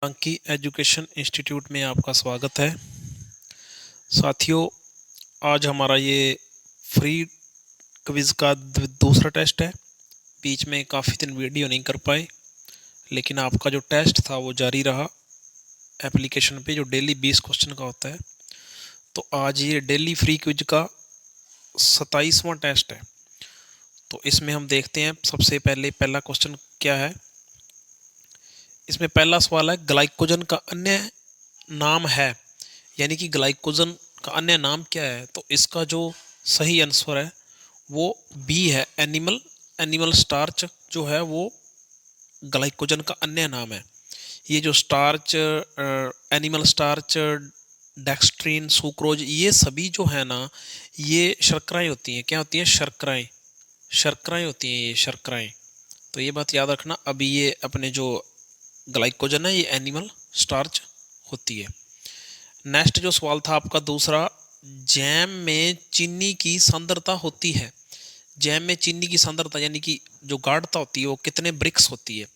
अंकी education institute में आपका स्वागत है। साथियों, आज हमारा ये फ्री क्विज़ का दूसरा टेस्ट है। बीच में काफ़ी दिन वीडियो नहीं कर पाए, लेकिन आपका जो टेस्ट था वो जारी रहा एप्लीकेशन पे, जो डेली 20 क्वेश्चन का होता है। तो आज ये डेली फ्री क्विज का 27वां टेस्ट है। तो इसमें हम देखते हैं सबसे पहले पहला क्वेश्चन क्या है। इसमें पहला सवाल है, ग्लाइकोजन का अन्य नाम है, यानी कि ग्लाइकोजन का अन्य नाम क्या है। तो इसका जो सही आंसर है वो बी है, एनिमल स्टार्च जो है वो ग्लाइकोजन का अन्य नाम है। ये जो स्टार्च, एनिमल स्टार्च, डेक्सट्रीन, सुक्रोज, ये सभी जो है ना, ये शर्कराएं होती हैं। क्या होती हैं? शर्कराएं होती हैं, ये शर्कराएं। तो ये बात याद रखना। अभी ये अपने जो ग्लाइकोजन है ये एनिमल स्टार्च होती है। नेक्स्ट जो सवाल था आपका दूसरा, जैम में चीनी की सांद्रता होती है। जैम में चीनी की सांद्रता यानी कि जो गाढ़ता होती है वो कितने ब्रिक्स होती है।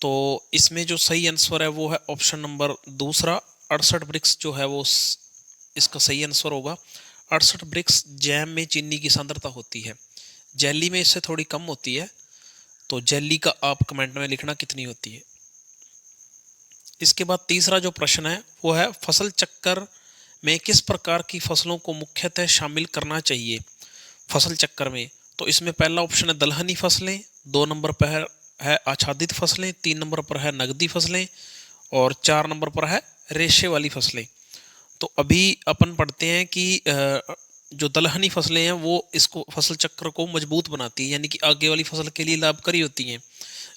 तो इसमें जो सही आंसर है वो है ऑप्शन नंबर दूसरा, 68 ब्रिक्स जो है वो इसका सही आंसर होगा। 68 ब्रिक्स जैम में चीनी की सांद्रता होती है। जेली में इससे थोड़ी कम होती है। तो जेली का आप कमेंट में लिखना कितनी होती है। इसके बाद तीसरा जो प्रश्न है वो है, फसल चक्कर में किस प्रकार की फसलों को मुख्यतः शामिल करना चाहिए फसल चक्कर में। तो इसमें पहला ऑप्शन है दलहनी फसलें, 2 नंबर पर है आच्छादित फसलें, 3 नंबर पर है नगदी फसलें और 4 नंबर पर है रेशे वाली फसलें। तो अभी अपन पढ़ते हैं कि जो दलहनी फसलें हैं वो इसको फसल चक्र को मजबूत बनाती हैं, यानी कि आगे वाली फसल के लिए लाभकारी होती हैं,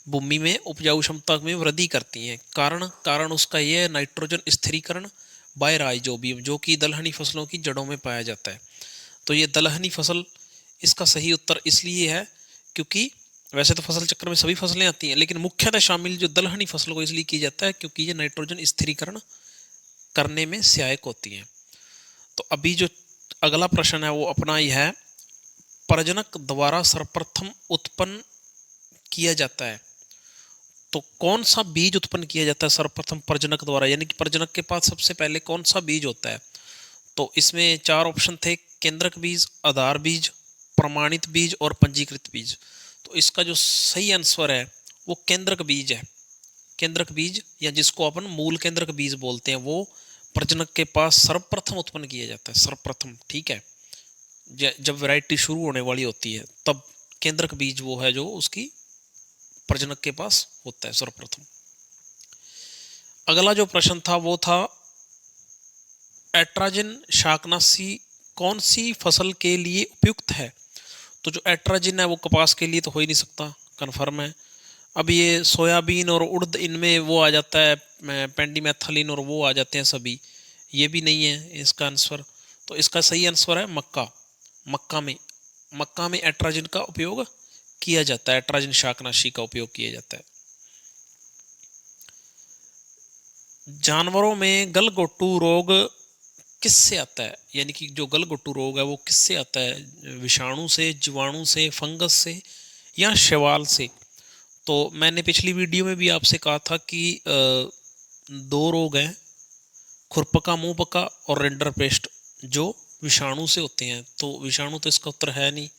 भूमि में उपजाऊ क्षमता में वृद्धि करती हैं। कारण उसका यह है नाइट्रोजन स्थिरीकरण, बायराज जो कि दलहनी फसलों की जड़ों में पाया जाता है। तो ये दलहनी फसल इसका सही उत्तर इसलिए है क्योंकि वैसे तो फसल चक्र में सभी फसलें आती हैं, लेकिन मुख्यतः शामिल जो दलहनी फसल को इसलिए की जाता है क्योंकि ये नाइट्रोजन स्थिरीकरण करने में सहायक होती हैं। तो अभी जो अगला प्रश्न है वो अपना यह है, प्रजनक द्वारा सर्वप्रथम उत्पन्न किया जाता है। तो कौन सा बीज उत्पन्न किया जाता है सर्वप्रथम प्रजनक द्वारा, यानी कि प्रजनक के पास सबसे पहले कौन सा बीज होता है। तो इसमें 4 ऑप्शन थे, केंद्रक बीज, आधार बीज, प्रमाणित बीज और पंजीकृत बीज। तो इसका जो सही आंसर है वो केंद्रक बीज है। केंद्रक बीज, या जिसको अपन मूल केंद्रक बीज बोलते हैं, वो प्रजनक के पास सर्वप्रथम उत्पन्न किया जाता है, सर्वप्रथम। ठीक है, जब वैरायटी शुरू होने वाली होती है तब केंद्रक बीज वो है जो उसकी प्रजनक के पास होता है सर्वप्रथम। अगला जो प्रश्न था वो था, एट्राजिन शाकनाशी कौन सी फसल के लिए उपयुक्त है। तो जो एट्राजिन है वो कपास के लिए तो हो ही नहीं सकता, कन्फर्म है। अब ये सोयाबीन और उड़द, इनमें वो आ जाता है पेंडीमेथलिन और वो आ जाते हैं सभी, ये भी नहीं है इसका आंसर। तो इसका सही आंसर है मक्का। मक्का में एट्राजिन का उपयोग किया जाता है, एट्राजिन शाकनाशी का उपयोग किया जाता है। जानवरों में गलघोटू रोग किससे आता है, यानी कि जो गलघोटू रोग है वो किससे आता है, विषाणु से, जीवाणु से, फंगस से या शैवाल से। तो मैंने पिछली वीडियो में भी आपसे कहा था कि 2 रोग हैं, खुरपका, मुंह पका और रिंडरपेस्ट, जो विषाणु से होते हैं। तो विषाणु तो इसका उत्तर है नहीं।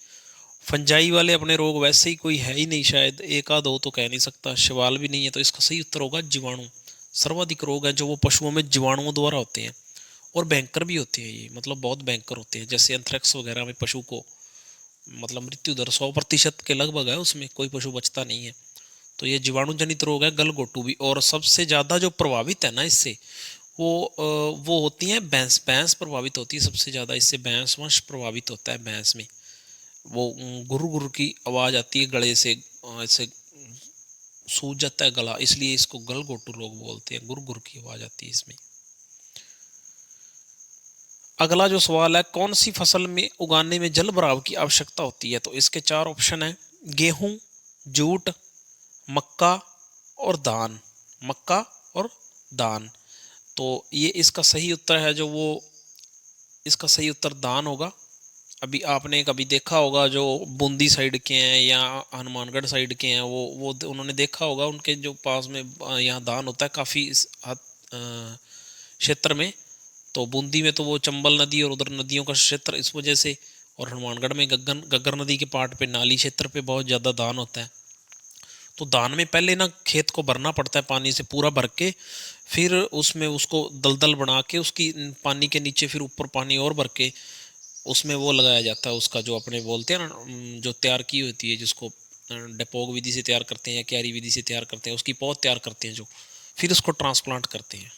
फंजाई वाले अपने रोग वैसे ही कोई है ही नहीं, शायद एक आध हो तो कह नहीं सकता। शैवाल भी नहीं है, तो इसका सही उत्तर होगा जीवाणु। सर्वाधिक रोग है जो वो पशुओं में जीवाणुओं द्वारा होते हैं, और भयंकर भी होते हैं ये, मतलब बहुत भयंकर होते हैं। जैसे एंथ्रेक्स वगैरह में पशु को मतलब मृत्यु दर 100% के लगभग है, उसमें कोई पशु बचता नहीं है। तो ये जीवाणु जनित रोग है गलघोटू भी। और सबसे ज़्यादा जो प्रभावित है ना इससे, वो होती हैं भैंस प्रभावित होती है सबसे ज़्यादा इससे। भैंस वंश प्रभावित होता है। भैंस में वो गुरु गुरु की आवाज़ आती है गले से, ऐसे सूज जाता है गला, इसलिए इसको गलघोटू रोग बोलते हैं। गुरु गुरु की आवाज़ आती है इसमें। अगला जो सवाल है, कौन सी फसल में उगाने में जल भराव की आवश्यकता होती है। तो इसके 4 ऑप्शन है, गेहूं, जूट, मक्का और धान। मक्का और धान। तो ये इसका सही उत्तर है, जो वो इसका सही उत्तर धान होगा। अभी आपने कभी देखा होगा जो बूंदी साइड के हैं या हनुमानगढ़ साइड के हैं, वो उन्होंने देखा होगा उनके जो पास में यहाँ दान होता है काफ़ी इस हद क्षेत्र में। तो बूंदी में तो वो चंबल नदी और उधर नदियों का क्षेत्र इस वजह से, और हनुमानगढ़ में गग्गर नदी के पार्ट पे नाली क्षेत्र पे बहुत ज़्यादा दान होता है। तो दान में पहले ना खेत को भरना पड़ता है पानी से पूरा भर के, फिर उसमें उसको दलदल बना के उसकी पानी के नीचे फिर ऊपर पानी और भर के उसमें वो लगाया जाता है, उसका जो अपने बोलते हैं ना, जो तैयार की होती है जिसको डेपोग विधि से तैयार करते हैं या क्यारी विधि से तैयार करते हैं, उसकी पौध तैयार करते हैं जो, फिर उसको ट्रांसप्लांट करते हैं।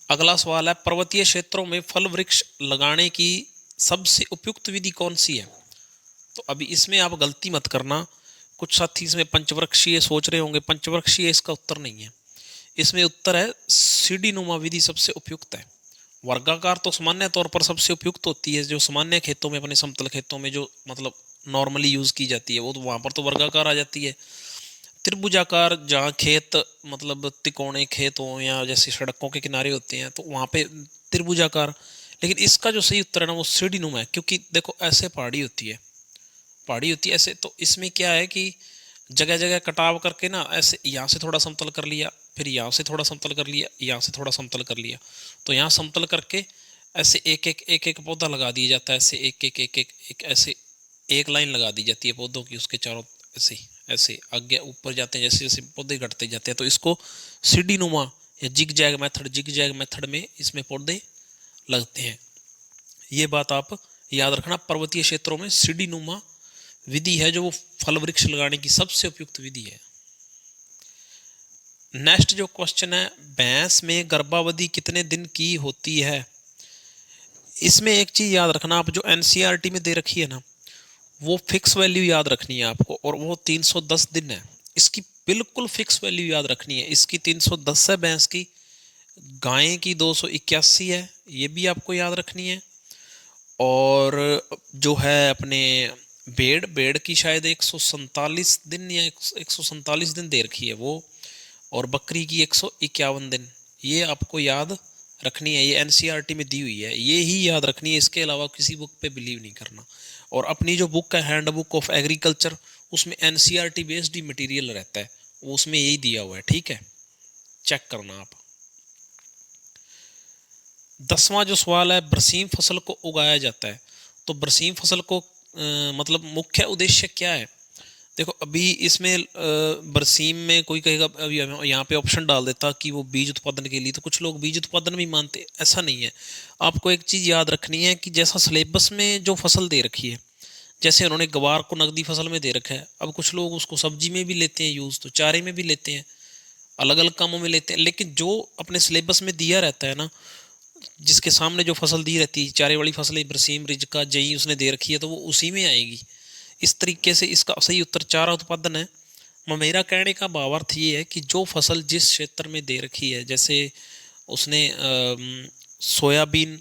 अगला सवाल है, पर्वतीय क्षेत्रों में फल वृक्ष लगाने की सबसे उपयुक्त विधि कौन सी है? तो अभी इसमें आप गलती मत करना, कुछ साथी इसमें पंचवृक्षीय सोच रहे होंगे, पंचवृक्षीय इसका उत्तर नहीं है। इसमें उत्तर है सीढ़ी नुमा विधि सबसे उपयुक्त है। वर्गाकार तो सामान्य तौर पर सबसे उपयुक्त होती है, जो सामान्य खेतों में, अपने समतल खेतों में जो मतलब नॉर्मली यूज़ की जाती है, वो तो वहाँ पर तो वर्गाकार आ जाती है। त्रिभुजाकार जहाँ खेत मतलब तिकोने खेत हों या जैसे सड़कों के किनारे होते हैं तो वहाँ पे त्रिभुजाकार। लेकिन इसका जो सही उत्तर है ना वो सीढ़ी नुमा है, क्योंकि देखो ऐसे पहाड़ी होती है ऐसे, तो इसमें क्या है कि जगह जगह कटाव करके ना ऐसे यहाँ से थोड़ा समतल कर लिया, फिर यहाँ से थोड़ा समतल कर लिया, यहाँ से थोड़ा समतल कर लिया, तो यहाँ समतल करके ऐसे एक एक पौधा लगा दिया जाता है, ऐसे एक ऐसे एक लाइन लगा दी जाती है पौधों की, उसके चारों ऐसे ऐसे आगे ऊपर जाते हैं, जैसे जैसे पौधे घटते जाते हैं, तो इसको सीढ़ी नुमा या जिग जैग मेथड में इसमें पौधे लगते हैं। ये बात आप याद रखना, पर्वतीय क्षेत्रों में सीढ़ी नुमा विधि है जो वो फल वृक्ष लगाने की सबसे उपयुक्त विधि है। नेक्स्ट जो क्वेश्चन है, भैंस में गर्भावधि कितने दिन की होती है? इसमें एक चीज याद रखना, आप जो एनसीईआरटी में दे रखी है ना, वो फिक्स वैल्यू याद रखनी है आपको, और वो 310 दिन है। इसकी बिल्कुल फिक्स वैल्यू याद रखनी है, इसकी 310 है भैंस की, गाय की 281 है, ये भी आपको याद रखनी है। और जो है अपने भेड़ की शायद 147 दिन या 147 दिन दे रखी है वो, और बकरी की 151 दिन, ये आपको याद रखनी है। ये एनसीईआरटी में दी हुई है, ये ही याद रखनी है, इसके अलावा किसी बुक पे बिलीव नहीं करना। और अपनी जो बुक है हैंड बुक ऑफ एग्रीकल्चर, उसमें एनसीईआरटी बेस्ड ही मटेरियल रहता है, उसमें यही दिया हुआ है, ठीक है, चेक करना आप। 10वां जो सवाल है, बरसीम फसल को उगाया जाता है, तो बरसीम फसल को मतलब मुख्य उद्देश्य क्या है? देखो अभी इसमें बरसीम में कोई कहेगा, अभी यहाँ पे ऑप्शन डाल देता कि वो बीज उत्पादन के लिए, तो कुछ लोग बीज उत्पादन भी मानते, ऐसा नहीं है। आपको एक चीज़ याद रखनी है कि जैसा सिलेबस में जो फसल दे रखी है, जैसे उन्होंने गवार को नकदी फसल में दे रखा है, अब कुछ लोग उसको सब्जी में भी लेते हैं यूज़, तो चारे में भी लेते हैं, अलग अलग कामों में लेते हैं, लेकिन जो अपने सिलेबस में दिया रहता है ना, जिसके सामने जो फसल दी रहती है, चारे वाली फसलें बरसीम रिजका जई उसने दे रखी है, तो वो उसी में आएगी। इस तरीके से इसका सही उत्तर चारा उत्पादन है। मेरा कहने का भावार्थ ये है कि जो फसल जिस क्षेत्र में दे रखी है, जैसे उसने सोयाबीन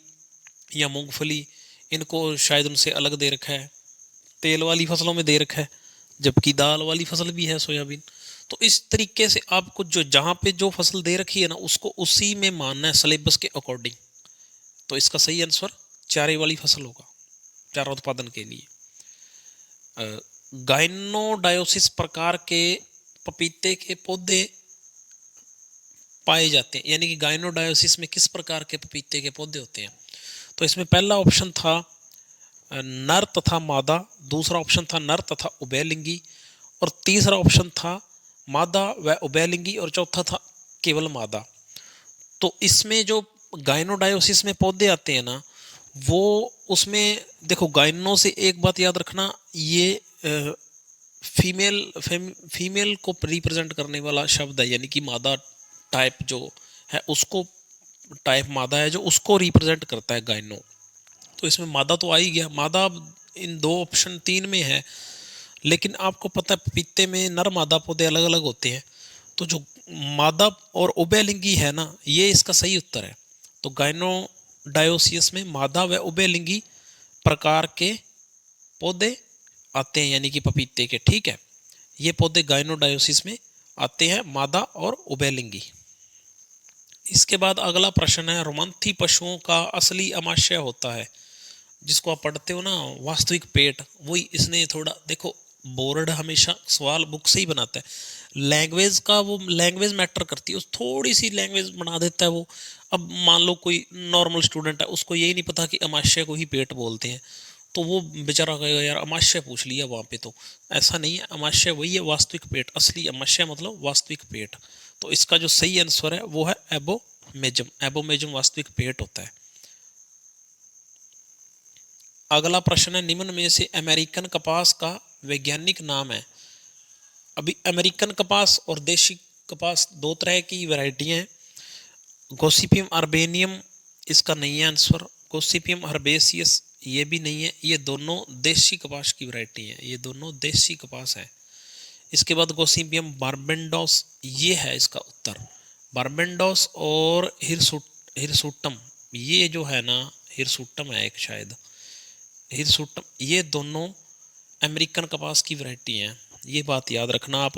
या मूंगफली, इनको शायद उनसे अलग दे रखा है, तेल वाली फसलों में दे रखा है, जबकि दाल वाली फसल भी है सोयाबीन। तो इस तरीके से आपको जो जहाँ पे जो फसल दे रखी है ना, उसको उसी में मानना है सिलेबस के अकॉर्डिंग। तो इसका सही आंसर चारे वाली फसल होगा, चारा उत्पादन के लिए। गाइनोडायोसिस प्रकार के पपीते के पौधे पाए जाते हैं, यानी कि गाइनोडायोसिस में किस प्रकार के पपीते के पौधे होते हैं? तो इसमें पहला ऑप्शन था नर तथा मादा, दूसरा ऑप्शन था नर तथा उभयलिंगी, और तीसरा ऑप्शन था मादा व उभयलिंगी, और चौथा था केवल मादा। तो इसमें जो गाइनोडायोसिस में पौधे आते हैं ना, वो उसमें देखो गाइनो से एक बात याद रखना, ये फीमेल को रिप्रेजेंट करने वाला शब्द है, यानी कि मादा टाइप जो है उसको, टाइप मादा है जो उसको रिप्रेजेंट करता है गाइनो। तो इसमें मादा तो आ ही गया, मादा इन दो ऑप्शन 3 में है, लेकिन आपको पता है पपीते में नर मादा पौधे अलग अलग होते हैं, तो जो मादा और उभयलिंगी है ना, ये इसका सही उत्तर है। तो गाइनोडायोसिस में मादा व उभयलिंगी प्रकार के पौधे आते हैं, यानी कि पपीते के, ठीक है, ये पौधे गाइनोडायोसिस में आते हैं, मादा और उभयलिंगी। इसके बाद अगला प्रश्न है, रोमंथी पशुओं का असली आमाशय होता है। जिसको आप पढ़ते हो ना, वास्तविक पेट, वही इसने थोड़ा देखो। बोर्ड हमेशा सवाल बुक से ही बनाता है। लैंग्वेज का वो लैंग्वेज मैटर करती है, उस थोड़ी सी लैंग्वेज बना देता है वो। अब मान लो कोई नॉर्मल स्टूडेंट है, उसको यही नहीं पता कि अमाशय को ही पेट बोलते हैं, तो वो बेचारा कहेगा यार अमाशय पूछ लिया वहाँ पे। तो ऐसा नहीं है, अमाशय वही है वास्तविक पेट, असली अमाशय मतलब वास्तविक पेट। तो इसका जो सही आंसर है वो है एबोमेजम। एबोमेजम वास्तविक पेट होता है। अगला प्रश्न है, निम्न में से अमेरिकन कपास का वैज्ञानिक नाम है। अभी अमेरिकन कपास और देशी कपास दो तरह की वैरायटी हैं। गोसिपियम अर्बेनियम इसका नहीं है आंसर। गोसिपियम हर्बेसियस ये भी नहीं है। ये दोनों देशी कपास की वैरायटी हैं, ये दोनों देशी कपास हैं। इसके बाद गोसिपियम बारबेंडोस ये है इसका उत्तर। बारबेंडोस और हिरसुटम ये जो है ना, हिरसुटम है एक शायद, हिरसुटम, ये दोनों अमेरिकन कपास की वैरायटी हैं। ये बात याद रखना आप।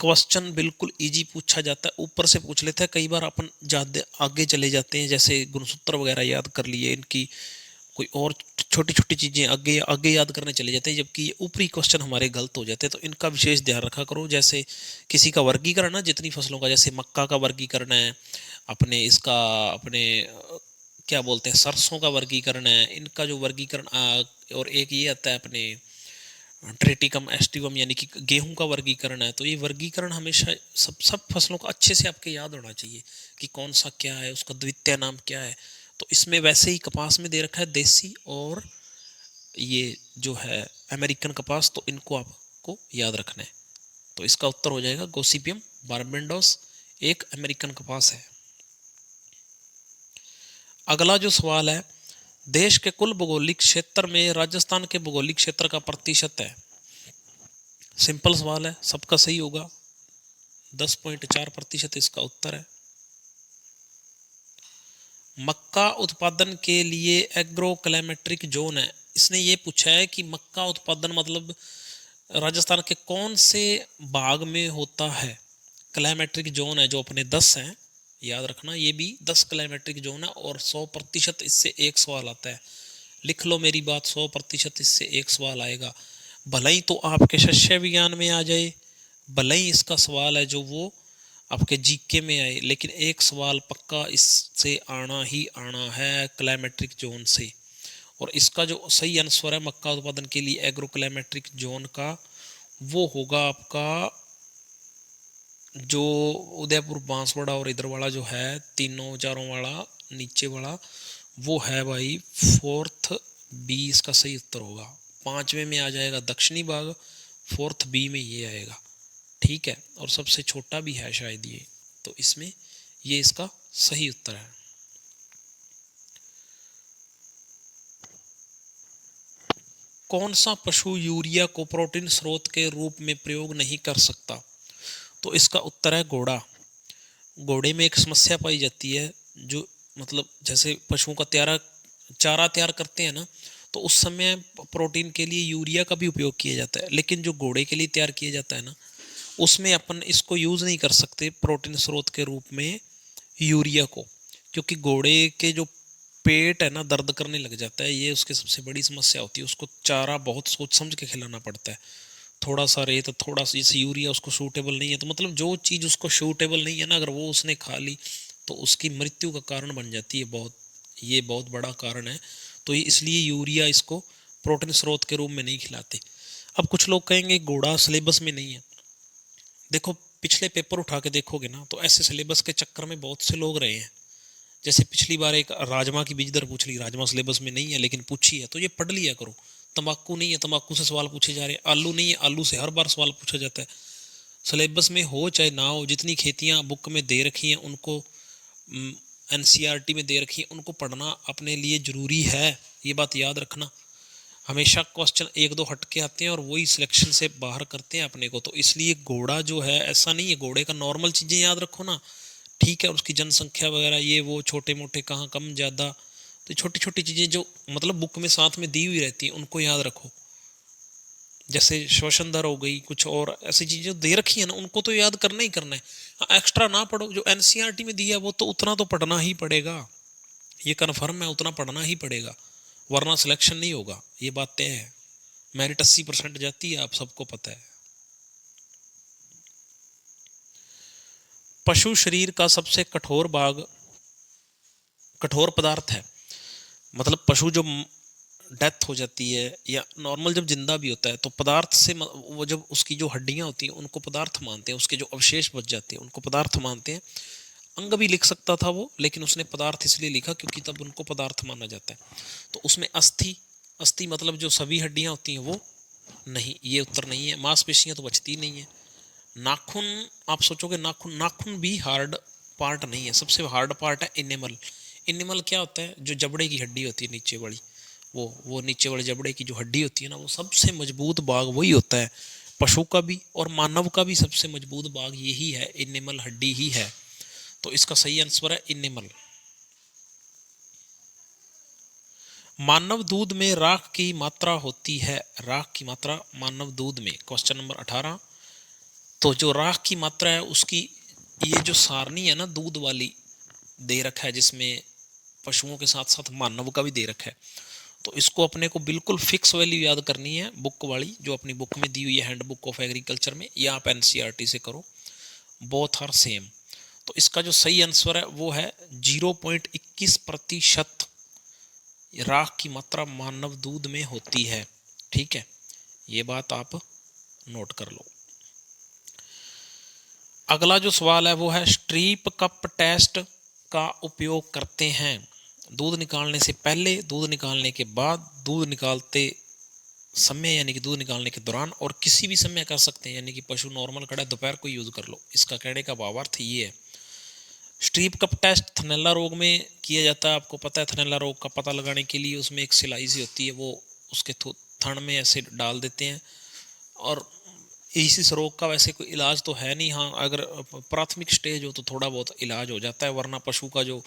क्वेश्चन बिल्कुल इजी पूछा जाता है, ऊपर से पूछ लेते हैं। कई बार अपन ज़्यादा आगे चले जाते हैं, जैसे गुणसूत्र वगैरह याद कर लिए, इनकी कोई और छोटी छोटी चीज़ें आगे आगे याद करने चले जाते हैं, जबकि ये ऊपरी क्वेश्चन हमारे गलत हो जाते हैं। तो इनका विशेष ध्यान रखा करो। जैसे किसी का वर्गीकरण है जितनी फसलों का, जैसे मक्का का वर्गीकरण है, अपने इसका अपने क्या बोलते हैं सरसों का वर्गीकरण है, इनका जो वर्गीकरण और एक ये आता है अपने ट्रेटिकम एस्टिवम यानी कि गेहूं का वर्गीकरण है। तो ये वर्गीकरण हमेशा सब फसलों का अच्छे से आपके याद होना चाहिए कि कौन सा क्या है, उसका द्वितीय नाम क्या है। तो इसमें वैसे ही कपास में दे रखा है देसी और ये जो है अमेरिकन कपास, तो इनको आपको याद रखना है। तो इसका उत्तर हो जाएगा गोसिपियम बारबेंडोस, एक अमेरिकन कपास है। अगला जो सवाल है, देश के कुल भौगोलिक क्षेत्र में राजस्थान के भौगोलिक क्षेत्र का प्रतिशत है। सिंपल सवाल है, सबका सही होगा। 10.4% इसका उत्तर है। मक्का उत्पादन के लिए एग्रो क्लाइमेट्रिक जोन है। इसने ये पूछा है कि मक्का उत्पादन मतलब राजस्थान के कौन से भाग में होता है। क्लाइमेट्रिक जोन है जो अपने 10 हैं, याद रखना। ये भी 10 क्लाइमेट्रिक जोन है और 100% इससे एक सवाल आता है। लिख लो मेरी बात, 100% इससे एक सवाल आएगा। भले ही तो आपके शस्य विज्ञान में आ जाए, भले ही इसका सवाल है जो वो आपके जीके में आए, लेकिन एक सवाल पक्का इससे आना ही आना है, क्लाइमेट्रिक जोन से। और इसका जो सही आंसर है मक्का उत्पादन के लिए एग्रो क्लाइमेट्रिक जोन का, वो होगा आपका जो उदयपुर बांसवाड़ा और इधर वाला जो है, तीनों चारों वाला नीचे वाला, वो है भाई 4th बी इसका सही उत्तर होगा। 5वें में आ जाएगा दक्षिणी भाग, 4th बी में ये आएगा। ठीक है, और सबसे छोटा भी है शायद ये, तो इसमें ये इसका सही उत्तर है। कौन सा पशु यूरिया को प्रोटीन स्रोत के रूप में प्रयोग नहीं कर सकता। तो इसका उत्तर है घोड़ा। घोड़े में एक समस्या पाई जाती है, जो मतलब जैसे पशुओं का चारा तैयार करते हैं ना, तो उस समय प्रोटीन के लिए यूरिया का भी उपयोग किया जाता है, लेकिन जो घोड़े के लिए तैयार किया जाता है ना, उसमें अपन इसको यूज़ नहीं कर सकते प्रोटीन स्रोत के रूप में यूरिया को, क्योंकि घोड़े के जो पेट है ना दर्द करने लग जाता है। ये उसकी सबसे बड़ी समस्या होती है। उसको चारा बहुत सोच समझ के खिलाना पड़ता है। थोड़ा सा रेत, थोड़ा सा जैसे यूरिया उसको सूटेबल नहीं है, तो मतलब जो चीज़ उसको सूटेबल नहीं है ना, अगर वो उसने खा ली तो उसकी मृत्यु का कारण बन जाती है। ये बहुत बड़ा कारण है। तो ये इसलिए यूरिया इसको प्रोटीन स्रोत के रूप में नहीं खिलाते। अब कुछ लोग कहेंगे घोड़ा सिलेबस में नहीं है। देखो पिछले पेपर उठा के देखोगे ना, तो ऐसे सिलेबस के चक्कर में बहुत से लोग रहे हैं। जैसे पिछली बार एक राजमा की बीज दर पूछ ली, राजमा सिलेबस में नहीं है लेकिन पूछी है, तो ये पढ़ लिया करो। तंबाकू नहीं है, तंबाकू से सवाल पूछे जा रहे हैं। आलू नहीं है, आलू से हर बार सवाल पूछा जाता है। सिलेबस में हो चाहे ना हो, जितनी खेतियां बुक में दे रखी हैं उनको, एनसीईआरटी में दे रखी है, उनको पढ़ना अपने लिए ज़रूरी है। ये बात याद रखना। हमेशा क्वेश्चन एक दो हट के आते हैं और वही सिलेक्शन से बाहर करते हैं अपने को। तो इसलिए घोड़ा जो है ऐसा नहीं है, घोड़े का नॉर्मल चीज़ें याद रखो ना, ठीक है। उसकी जनसंख्या वगैरह ये वो छोटे मोटे कहाँ कम ज़्यादा, तो छोटी छोटी चीज़ें जो मतलब बुक में साथ में दी हुई रहती हैं उनको याद रखो। जैसे श्वसन दर हो गई, कुछ और ऐसी चीज़ें जो दे रखी है ना, उनको तो याद करना ही करना है। हाँ, एक्स्ट्रा ना पढ़ो, जो एनसीईआरटी में दिया है वो तो उतना तो पढ़ना ही पड़ेगा। ये कन्फर्म है, उतना पढ़ना ही पड़ेगा। वरना सिलेक्शन नहीं होगा, ये बात तय है। मेरिट 80% जाती है, आप सबको पता है। पशु शरीर का सबसे कठोर भाग कठोर पदार्थ है। मतलब पशु जो डेथ हो जाती है या नॉर्मल जब जिंदा भी होता है तो पदार्थ से वो जब उसकी जो हड्डियां होती हैं उनको पदार्थ मानते हैं, उसके जो अवशेष बच जाते हैं उनको पदार्थ मानते हैं। अंग भी लिख सकता था वो, लेकिन उसने पदार्थ इसलिए लिखा क्योंकि तब उनको पदार्थ माना जाता है। तो उसमें अस्थि, अस्थि मतलब जो सभी हड्डियां होती हैं वो नहीं, ये उत्तर नहीं है। मांसपेशियां तो बचती नहीं है। नाखून, आप सोचोगे नाखून, नाखून भी हार्ड पार्ट नहीं है। सबसे हार्ड पार्ट है इनेमल। इनेमल क्या होता है? जो जबड़े की हड्डी होती है नीचे वाली, वो नीचे वाले जबड़े की जो हड्डी होती है ना, वो सबसे मजबूत भाग वही होता है। पशु का भी और मानव का भी सबसे मजबूत भाग यही है, इनेमल हड्डी ही है। तो इसका सही आंसर है इनेमल। मानव दूध में राख की मात्रा होती है। राख की मात्रा मानव दूध में, क्वेश्चन नंबर 18। तो जो राख की मात्रा है उसकी ये जो सारणी है ना दूध वाली, दे रखा है, जिसमें पशुओं के साथ साथ मानव का भी दे रखा है। तो इसको अपने को बिल्कुल फिक्स वैल्यू याद करनी है, बुक वाली जो अपनी बुक में दी हुई है, हैंड बुक ऑफ एग्रीकल्चर में, या आप एनसीईआरटी से करो, बोथ आर सेम। तो इसका जो सही आंसर है वो है 0.21% राख की मात्रा मानव दूध में होती है। ठीक है, ये बात आप नोट कर लो। अगला जो सवाल है वो है स्ट्रीप कप टेस्ट का उपयोग करते हैं दूध निकालने से पहले, दूध निकालने के बाद, दूध निकालते समय यानी कि दूध निकालने के दौरान, और किसी भी समय कर सकते हैं, यानी कि पशु नॉर्मल खड़ा है दोपहर को यूज कर लो। इसका कहने का भावार्थ ये है। स्ट्रीप कप टेस्ट थनैला रोग में किया जाता है। आपको पता है थनैला रोग का पता लगाने के लिए उसमें एक सिलाई सी होती है, वो उसके थन में ऐसे डाल देते हैं। और इस रोग का वैसे कोई इलाज तो है नहीं। हाँ, अगर प्राथमिक स्टेज हो तो थोड़ा बहुत इलाज हो जाता है, वरना पशु का जो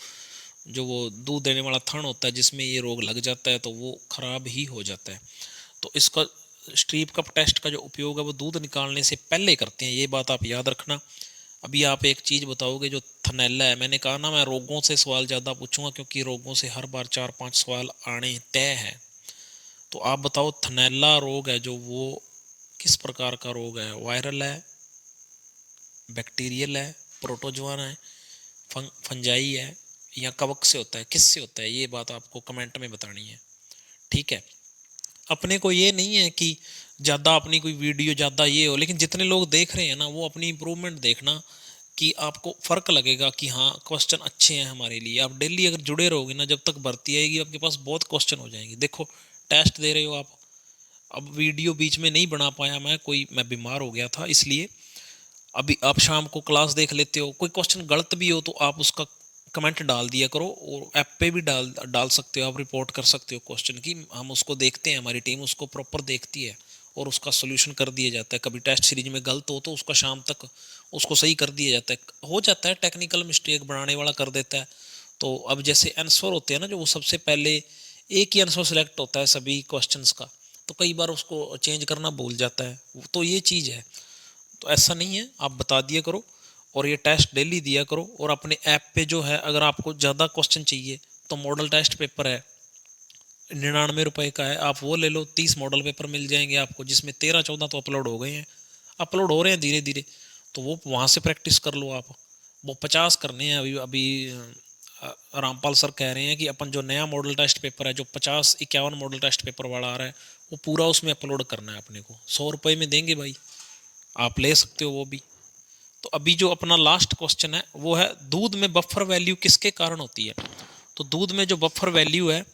वो दूध देने वाला थन होता है जिसमें ये रोग लग जाता है तो वो खराब ही हो जाता है। तो इसका स्ट्रीप कप टेस्ट का जो उपयोग है वो दूध निकालने से पहले करते हैं, ये बात आप याद रखना। अभी आप एक चीज़ बताओगे जो थनैला है, मैंने कहा ना मैं रोगों से सवाल ज़्यादा पूछूंगा क्योंकि रोगों से हर बार 4-5 सवाल आने तय है। तो आप बताओ थनैला रोग है जो वो किस प्रकार का रोग है? वायरल है, बैक्टीरियल है, प्रोटोजोआन है, फंजाई है, या कवक से होता है? किससे होता है? ये बात आपको कमेंट में बतानी है। ठीक है, अपने को ये नहीं है कि ज़्यादा अपनी कोई वीडियो ज़्यादा ये हो, लेकिन जितने लोग देख रहे हैं ना वो अपनी इम्प्रूवमेंट देखना, कि आपको फ़र्क लगेगा कि हाँ क्वेश्चन अच्छे हैं हमारे लिए। आप डेली अगर जुड़े रहोगे ना, जब तक भर्ती आएगी आपके पास बहुत क्वेश्चन हो जाएंगे। देखो टेस्ट दे रहे हो आप, अब वीडियो बीच में नहीं बना पाया मैं बीमार हो गया था इसलिए। अभी आप शाम को क्लास देख लेते हो, कोई क्वेश्चन गलत भी हो तो आप उसका कमेंट डाल दिया करो, और ऐप पे भी डाल सकते हो, आप रिपोर्ट कर सकते हो क्वेश्चन की। हम उसको देखते हैं, हमारी टीम उसको प्रॉपर देखती है और उसका सोल्यूशन कर दिया जाता है। कभी टेस्ट सीरीज में गलत हो तो उसका शाम तक उसको सही कर दिया जाता है। हो जाता है टेक्निकल मिस्टेक, बनाने वाला कर देता है। तो अब जैसे आंसर होते हैं ना, जो वो सबसे पहले एक ही आंसर सेलेक्ट होता है सभी क्वेश्चंस का, तो कई बार उसको चेंज करना भूल जाता है, तो ये चीज़ है। तो ऐसा नहीं है, आप बता दिया करो और ये टेस्ट डेली दिया करो। और अपने ऐप पे जो है, अगर आपको ज़्यादा क्वेश्चन चाहिए तो मॉडल टेस्ट पेपर है, 99 रुपये का है, आप वो ले लो। 30 मॉडल पेपर मिल जाएंगे आपको, जिसमें 13-14 तो अपलोड हो गए हैं, अपलोड हो रहे हैं धीरे धीरे, तो वो वहाँ से प्रैक्टिस कर लो आप। वो 50 करने हैं अभी। अभी रामपाल सर कह रहे हैं कि अपन जो नया मॉडल टेस्ट पेपर है, जो 50-51 मॉडल टेस्ट पेपर वाला आ रहा है, वो पूरा उसमें अपलोड करना है अपने को। 100 रुपये में देंगे भाई, आप ले सकते हो वो भी। तो अभी जो अपना लास्ट क्वेश्चन है वो है दूध में बफर वैल्यू किसके कारण होती है? तो दूध में जो बफर वैल्यू है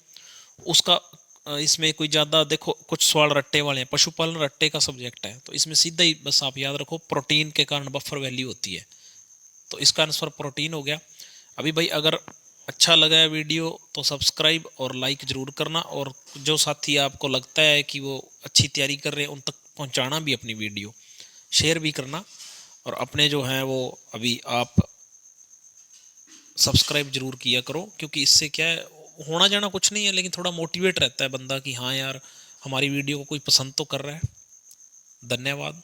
उसका, इसमें कोई ज़्यादा देखो, कुछ सवाल रट्टे वाले हैं, पशुपालन रट्टे का सब्जेक्ट है, तो इसमें सीधा ही बस आप याद रखो प्रोटीन के कारण बफर वैल्यू होती है। तो इसका आंसर प्रोटीन हो गया। अभी भाई अगर अच्छा लगा है वीडियो तो सब्सक्राइब और लाइक ज़रूर करना, और जो साथी आपको लगता है कि वो अच्छी तैयारी कर रहे हैं उन तक पहुंचाना भी अपनी वीडियो, शेयर भी करना। और अपने जो हैं वो अभी आप सब्सक्राइब जरूर किया करो, क्योंकि इससे क्या है, होना जाना कुछ नहीं है, लेकिन थोड़ा मोटिवेट रहता है बंदा कि हाँ यार हमारी वीडियो को कोई पसंद तो कर रहा है। धन्यवाद।